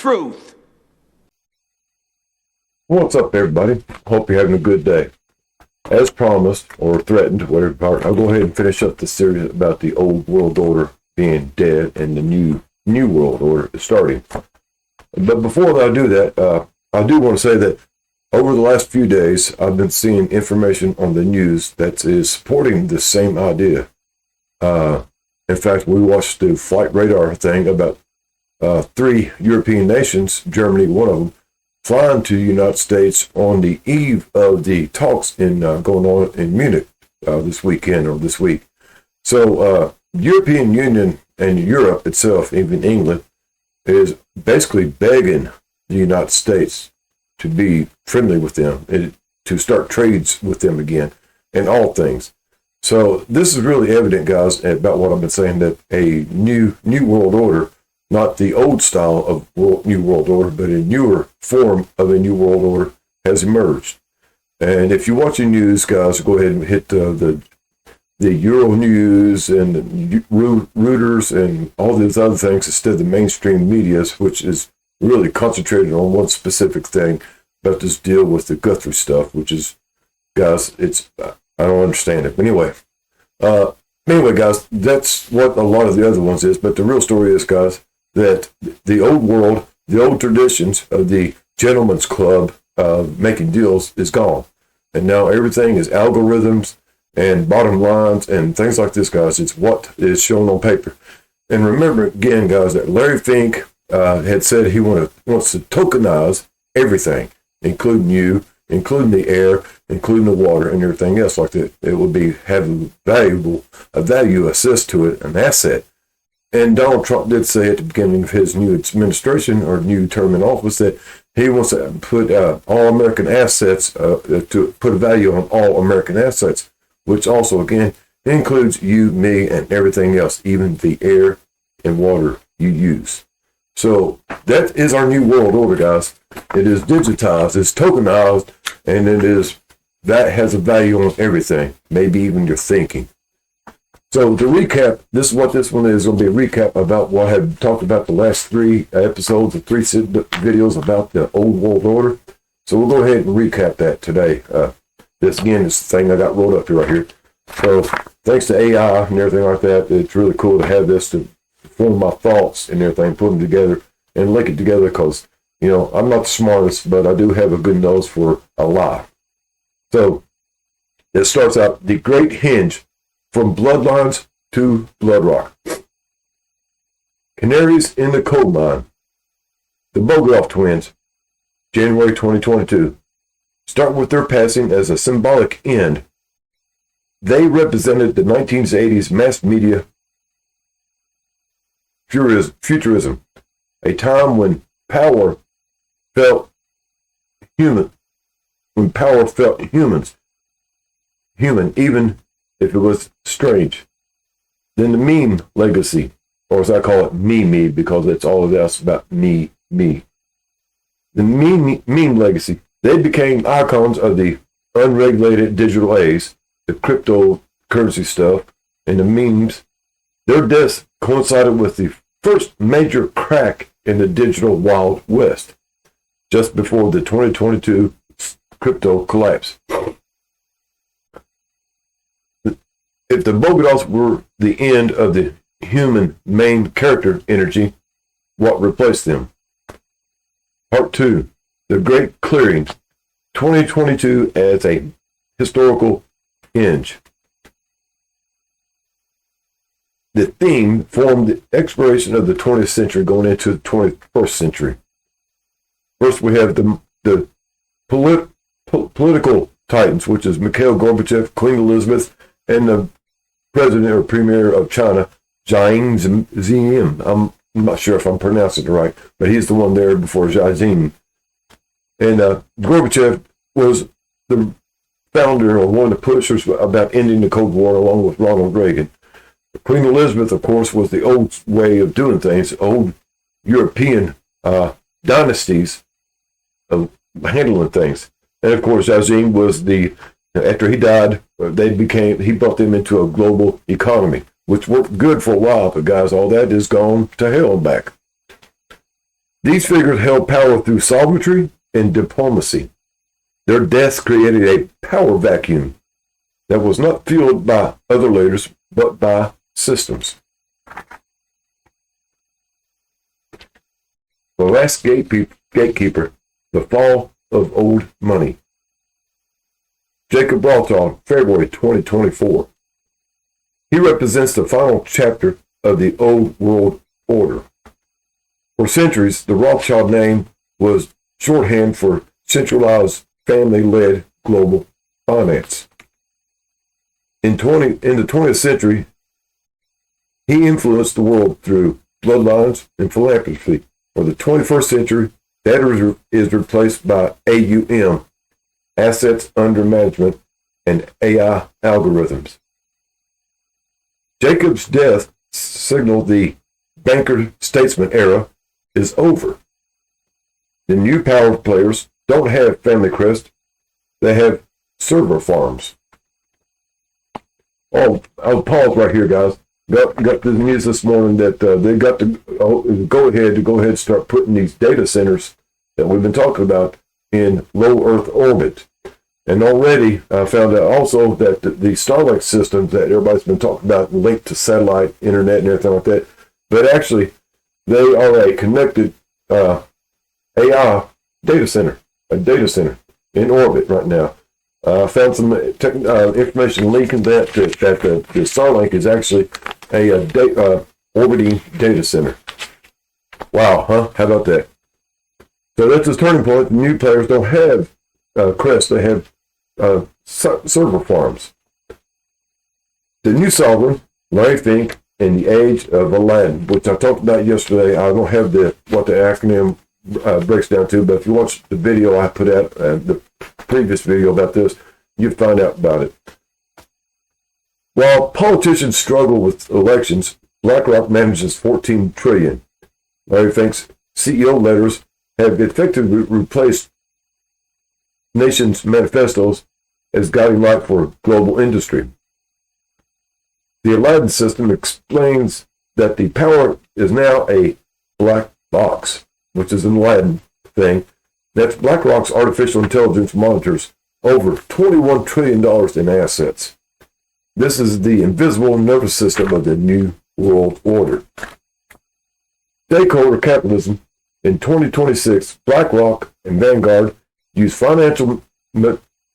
truth. What's up, everybody? Hope you're having a good day. As promised, or threatened, whatever part, I'll go ahead and finish up the series about the old world order being dead and the new world order is starting. But before I do that, I do want to say that over the last few days, I've been seeing information on the news that is supporting the same idea. In fact, we watched the flight radar thing about 3 European nations, Germany, one of them, flying to the United States on the eve of the talks going on in Munich this weekend or this week. So European Union and Europe itself, even England, is basically begging the United States to be friendly with them and to start trades with them again in all things. So this is really evident, guys, about what I've been saying, that a new world order, not the old style of new world order, but a newer form of a new world order has emerged. And if you're watching news, guys, go ahead and hit the Euro News and the Reuters and all these other things instead of the mainstream medias, which is really concentrated on one specific thing about this deal with the Guthrie stuff, which is, guys, I don't understand it. But anyway, guys, that's what a lot of the other ones is. But the real story is, guys, that the old world, the old traditions of the gentleman's club making deals is gone. And now everything is algorithms and bottom lines and things like this, guys. It's what is shown on paper. And remember, again, guys, that Larry Fink had said he wants to tokenize everything, including you, including the air, including the water, and everything else like that. It will be having a value assist to it, an asset. And Donald Trump did say at the beginning of his new administration or new term in office that he wants to put all American assets, to put a value on all American assets, which also, again, includes you, me, and everything else, even the air and water you use. So that is our new world order, guys. It is digitized, it's tokenized, and that has a value on everything, maybe even your thinking. So to recap, this is what this one is going to be a recap about what I have talked about the last 3 episodes of 3 videos about the old world order. So we'll go ahead and recap that today. This again is the thing I got rolled up to right here. So thanks to AI and everything like that, it's really cool to have this to form my thoughts and everything, put them together and link it together because, I'm not the smartest, but I do have a good nose for a lie. So it starts out the Great Hinge, from bloodlines to blood rock. Canaries in the coal mine. The Bogdanov twins, January 2022. Start with their passing as a symbolic end. They represented the 1980s mass media futurism, a time when power felt human, human, even if it was strange. Then the meme legacy, or as I call it, me, because it's all of this about me. The meme legacy, they became icons of the unregulated digital age, the cryptocurrency stuff, and the memes. Their deaths coincided with the first major crack in the digital Wild West, just before the 2022 crypto collapse. If the Bogdanovs were the end of the human main character energy, what replaced them? Part 2, The Great Clearing, 2022 as a historical hinge. The theme formed the exploration of the 20th century going into the 21st century. First, we have the political titans, which is Mikhail Gorbachev, Queen Elizabeth, and the president or premier of China, Jiang Zemin. I'm not sure if I'm pronouncing it right, but he's the one there before Jiang. And Gorbachev was the founder or one of the pushers about ending the Cold War along with Ronald Reagan. Queen Elizabeth, of course, was the old way of doing things, old European dynasties of handling things. And of course, Jiang was after he died, he brought them into a global economy, which worked good for a while, but guys, all that is gone to hell and back. These figures held power through sovereignty and diplomacy. Their deaths created a power vacuum that was not filled by other leaders, but by systems. The last gatekeeper, the fall of old money. Jacob Rothschild, February 2024. He represents the final chapter of the old world order. For centuries, the Rothschild name was shorthand for centralized, family-led global finance. In the 20th century, he influenced the world through bloodlines and philanthropy. For the 21st century, that is replaced by AUM, assets under management, and AI algorithms. Jacob's death signaled the banker-statesman era is over. The new power players don't have family crest, they have server farms. Oh, I'll pause right here, guys. Got the news this morning that they got to go ahead and start putting these data centers that we've been talking about in low Earth orbit. And already I found out also that the Starlink systems that everybody's been talking about linked to satellite, internet, and everything like that, but actually they are a connected AI data center, a data center in orbit right now. I found some information linking that the Starlink is actually a orbiting data center. Wow, huh? How about that? So that's his turning point. The new players don't have Crest; they have server farms. The new sovereign, Larry Fink, and the age of Aladdin, which I talked about yesterday. I don't have what the acronym breaks down to, but if you watch the video I put out, the previous video about this, you find out about it. While politicians struggle with elections, BlackRock manages $14 trillion. Larry Fink's CEO letters have effectively replaced nations' manifestos as guiding light for global industry. The Aladdin system explains that the power is now a black box, which is an Aladdin thing. That's BlackRock's artificial intelligence monitors over $21 trillion in assets. This is the invisible nervous system of the new world order. Stakeholder capitalism. In 2026, BlackRock and Vanguard use financial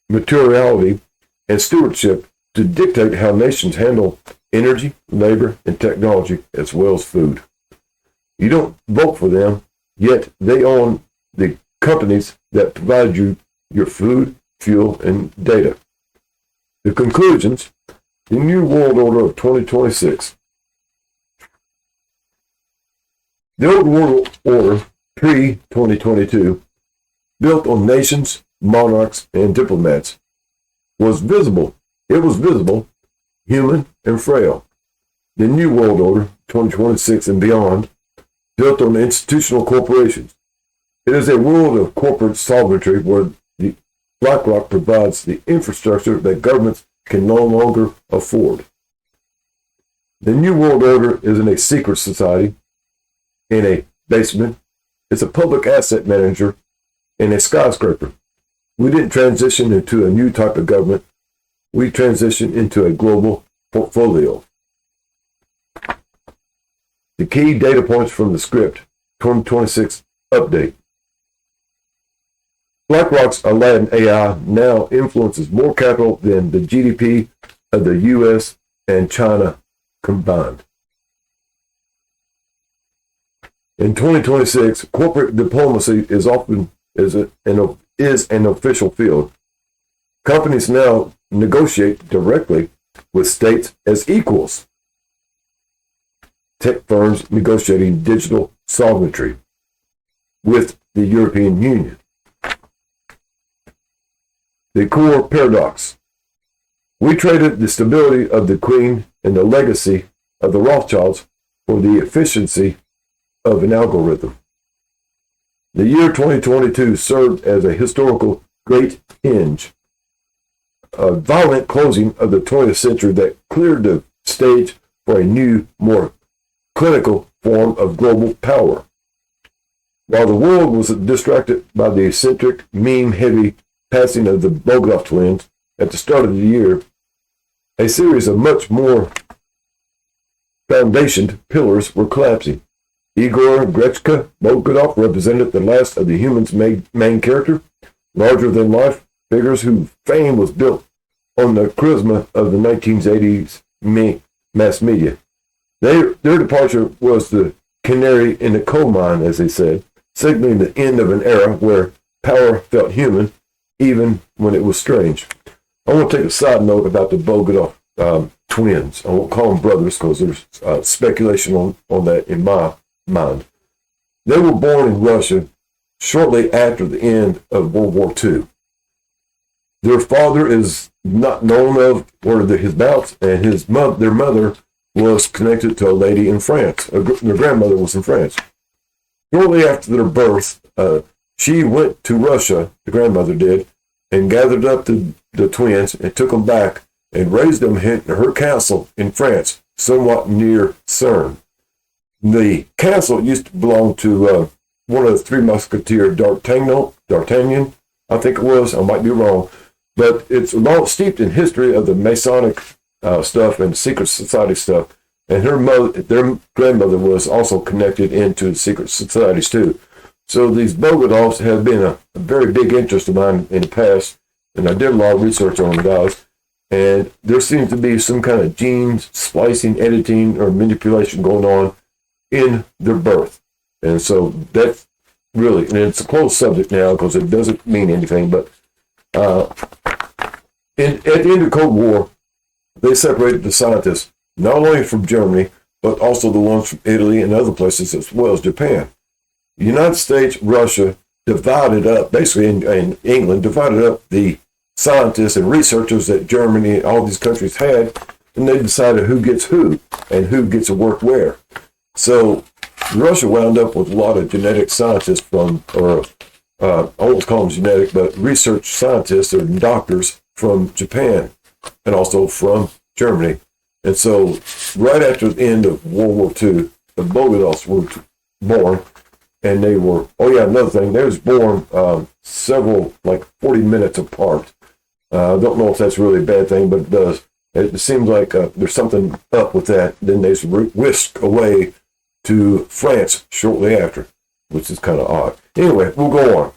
materiality and stewardship to dictate how nations handle energy, labor, and technology, as well as food. You don't vote for them, yet they own the companies that provide you your food, fuel, and data. The conclusions: the New World Order of 2026. The Old World Order, pre-2022, built on nations, monarchs, and diplomats, was visible. It was visible, human, and frail. The New World Order, 2026 and beyond, built on institutional corporations. It is a world of corporate sovereignty where the BlackRock provides the infrastructure that governments can no longer afford. The New World Order is in a secret society, in a basement. It's a public asset manager in a skyscraper. We didn't transition into a new type of government. We transitioned into a global portfolio. The key data points from the script, 2026 update. BlackRock's Aladdin AI now influences more capital than the GDP of the U.S. and China combined. In 2026, corporate diplomacy is an official field. Companies now negotiate directly with states as equals. Tech firms negotiating digital sovereignty with the European Union. The core paradox. We traded the stability of the Queen and the legacy of the Rothschilds for the efficiency of an algorithm. The year 2022 served as a historical great hinge, a violent closing of the 20th century that cleared the stage for a new, more clinical form of global power. While the world was distracted by the eccentric, meme-heavy passing of the Bogdanov twins at the start of the year, a series of much more foundationed pillars were collapsing. Igor Grechka Bogdanov represented the last of the humans' main character, larger-than-life figures whose fame was built on the charisma of the 1980s mass media. Their departure was the canary in the coal mine, as they said, signaling the end of an era where power felt human, even when it was strange. I want to take a side note about the Bogdanov twins. I won't call them brothers because there's speculation on that in my mind. They were born in Russia shortly after the end of World War II. Their father is not known of where his bouts, and their mother was connected to a lady in France. Their grandmother was in France. Shortly after their birth, she went to Russia, the grandmother did, and gathered up the twins and took them back and raised them in her castle in France, somewhat near Cern. The castle used to belong to one of the Three Musketeers, D'Artagnan, I think it was. I might be wrong. But it's steeped in history of the Masonic stuff and secret society stuff. And their grandmother was also connected into secret societies too. So these Bogdanovs have been a very big interest of mine in the past, and I did a lot of research on them guys. And there seems to be some kind of gene splicing, editing, or manipulation going on in their birth. And so that's really, and it's a closed subject now because it doesn't mean anything, but at the end of the Cold War, they separated the scientists, not only from Germany, but also the ones from Italy and other places as well as Japan. The United States, Russia divided up, basically in England, divided up the scientists and researchers that Germany and all these countries had, and they decided who gets who and who gets to work where. So Russia wound up with a lot of genetic scientists I won't call them genetic, but research scientists or doctors from Japan and also from Germany. And so right after the end of World War II, the Bogdanovs were born, and they were, another thing, they was born several, like 40 minutes apart. I don't know if that's really a bad thing, but it does. It seems like there's something up with that. Then they whisked away to France shortly after, which is kind of odd. Anyway, we'll go on.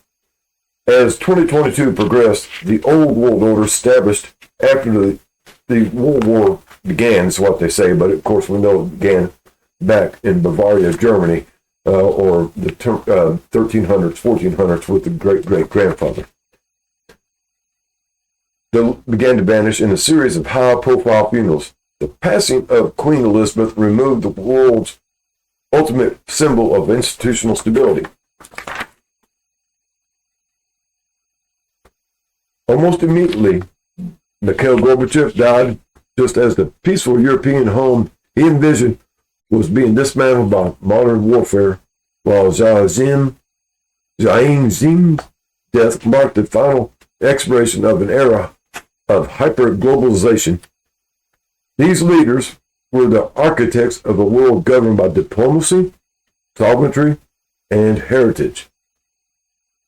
As 2022 progressed, the old world order established after the World War began, is what they say, but of course we know it began back in Bavaria, Germany, or the 1300s, 1400s with the great-great-grandfather. They began to vanish in a series of high-profile funerals. The passing of Queen Elizabeth removed the world's ultimate symbol of institutional stability. Almost immediately, Mikhail Gorbachev died just as the peaceful European home he envisioned was being dismantled by modern warfare, while Jiang Zemin's death marked the final expiration of an era of hyper-globalization. These leaders were the architects of a world governed by diplomacy, sovereignty, and heritage.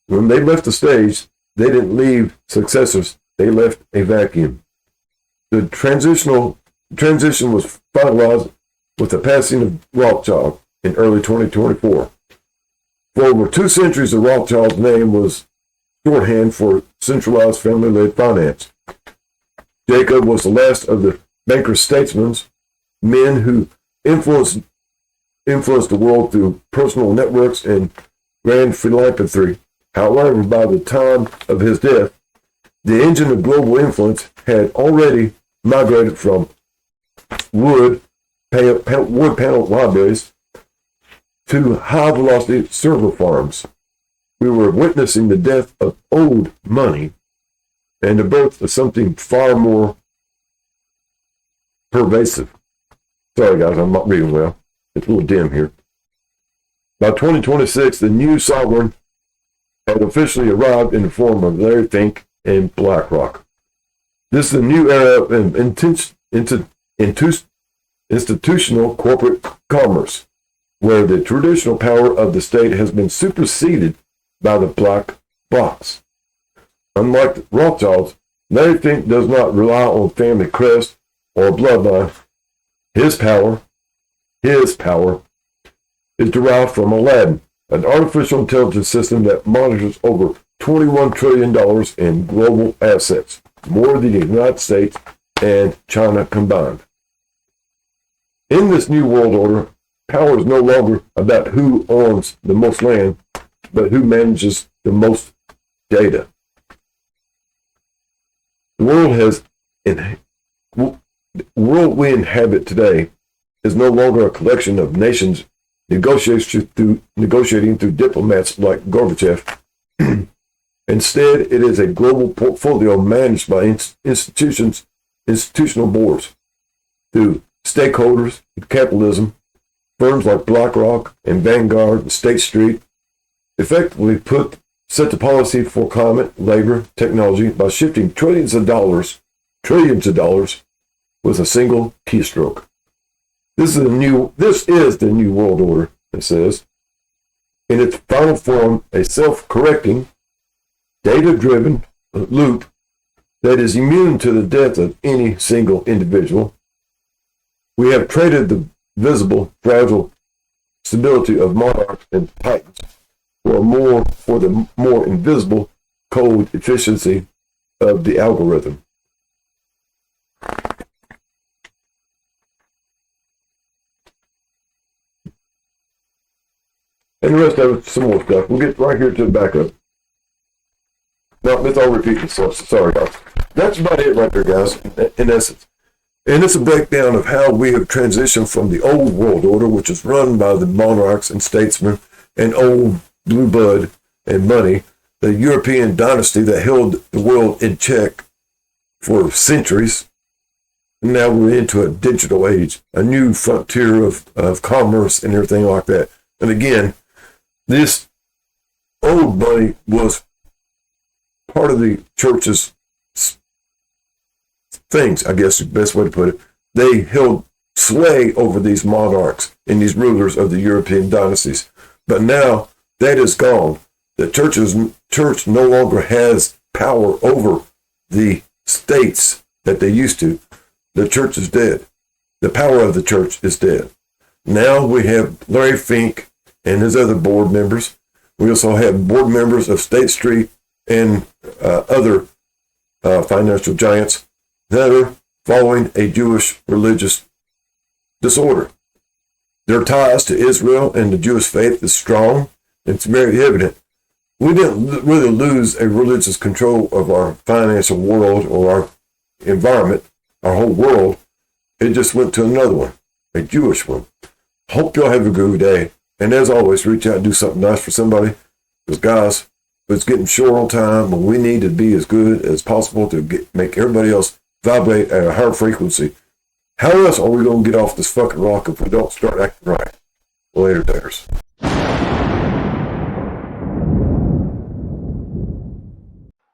When they left the stage, they didn't leave successors, they left a vacuum. The transition was finalized with the passing of Rothschild in early 2024. For over 2 centuries, the Rothschild's name was shorthand for centralized family-led finance. Jacob was the last of the banker statesmen, men who influenced the world through personal networks and grand philanthropy. However, by the time of his death, the engine of global influence had already migrated from wood panel libraries to high-velocity server farms. We were witnessing the death of old money and the birth of something far more pervasive. Sorry, guys, I'm not reading well. It's a little dim here. By 2026, the new sovereign had officially arrived in the form of Larry Fink and BlackRock. This is a new era of institutional corporate commerce. where the traditional power of the state has been superseded by the black box. Unlike the Rothschilds, Larry Fink does not rely on family crest or bloodline. His power is derived from Aladdin, an artificial intelligence system that monitors over $21 trillion in global assets, more than the United States and China combined. In this new world order, power is no longer about who owns the most land, but who manages the most data. The world we inhabit today is no longer a collection of nations negotiating through diplomats like Gorbachev. Instead, it is a global portfolio managed by institutional boards, through stakeholders, capitalism. Firms like BlackRock and Vanguard and State Street effectively set the policy for climate, labor, technology by shifting trillions of dollars with a single keystroke. This is the new world order, it says. In its final form, a self-correcting, data-driven loop that is immune to the death of any single individual. We have traded the visible, fragile stability of monarchs and titans for the more invisible, cold efficiency of the algorithm. And the rest of it, some more stuff. We'll get right here to the backup. No, let's all repeat this. Sorry, guys. That's about it right there, guys, in essence. And it's a breakdown of how we have transitioned from the old world order, which is run by the monarchs and statesmen and old blue blood and money, the European dynasty that held the world in check for centuries. And now we're into a digital age, a new frontier of commerce and everything like that. And again, this old money was part of the church's things, I guess is the best way to put it. They held sway over these monarchs and these rulers of the European dynasties. But now that is gone. The church no longer has power over the states that they used to. The church is dead. The power of the church is dead. Now we have Larry Fink and his other board members. We also have board members of State Street and other financial giants that are following a Jewish religious disorder. Their ties to Israel and the Jewish faith is strong. It's very evident. We didn't really lose a religious control of our financial world or our environment, our whole world. It just went to another one, a Jewish one. Hope y'all have a good day. And as always, reach out and do something nice for somebody. Because guys, it's getting short on time, and we need to be as good as possible to make everybody else vibrate at a higher frequency. How else are we going to get off this fucking rock if we don't start acting right? Later, daters.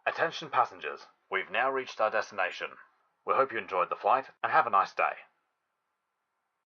Attention passengers, we've now reached our destination. We hope you enjoyed the flight and have a nice day.